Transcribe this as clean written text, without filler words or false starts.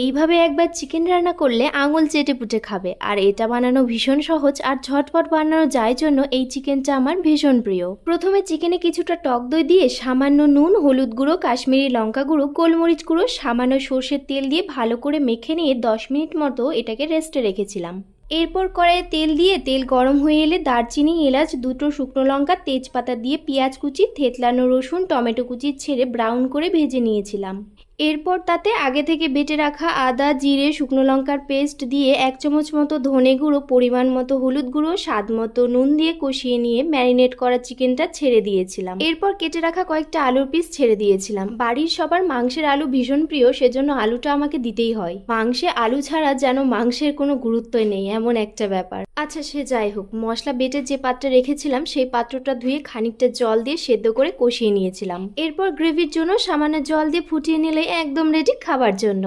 এইভাবে একবার চিকেন রান্না করলে আঙুল চেটে পুটে খাবে। আর এটা বানানো ভীষণ সহজ আর ঝটপট বানানো যায় জন্য এই চিকেনটা আমার ভীষণ প্রিয়। প্রথমে চিকেনে কিছুটা টক দই দিয়ে সামান্য নুন, হলুদ গুঁড়ো, কাশ্মীরি লঙ্কা গুঁড়ো, গোলমরিচ গুঁড়ো, সামান্য সর্ষের তেল দিয়ে ভালো করে মেখে নিয়ে 10 মিনিট মতো এটাকে রেস্টে রেখেছিলাম। এরপর কড়াইয়ে তেল দিয়ে তেল গরম হয়ে এলে দারচিনি, এলাচ, দুটো শুকনো লঙ্কা, তেজপাতা দিয়ে পেঁয়াজ কুচি, থেতলানো রসুন, টমেটো কুচি ছেড়ে ব্রাউন করে ভেজে নিয়েছিলাম। এরপর তাতে আগে থেকে বেটে রাখা আদা, জিরে, শুকনো লঙ্কার পেস্ট দিয়ে 1 চামচ মতো ধনে গুঁড়ো, পরিমাণ মতো হলুদ গুঁড়ো, স্বাদ মতো নুন দিয়ে কষিয়ে নিয়ে ম্যারিনেট করা চিকেনটা ছেড়ে দিয়েছিলাম। এরপর কেটে রাখা কয়েকটা আলুর পিস ছেড়ে দিয়েছিলাম। বাড়ির সবার মাংসের আলু ভীষণ প্রিয়, সেজন্য আলুটা আমাকে দিতেই হয়। মাংসে আলু ছাড়া যেন মাংসের কোনো গুরুত্বই নেই, এমন একটা ব্যাপার। আচ্ছা, সে যাই হোক, মশলা বেটে যে পাত্রে রেখেছিলাম সেই পাত্রটা ধুয়ে খানিকটা জল দিয়ে সেদ্ধ করে কষিয়ে নিয়েছিলাম। এরপর গ্রেভির জন্য সামান্য জল দিয়ে ফুটিয়ে নিলে একদম রেডি খাবার জন্য।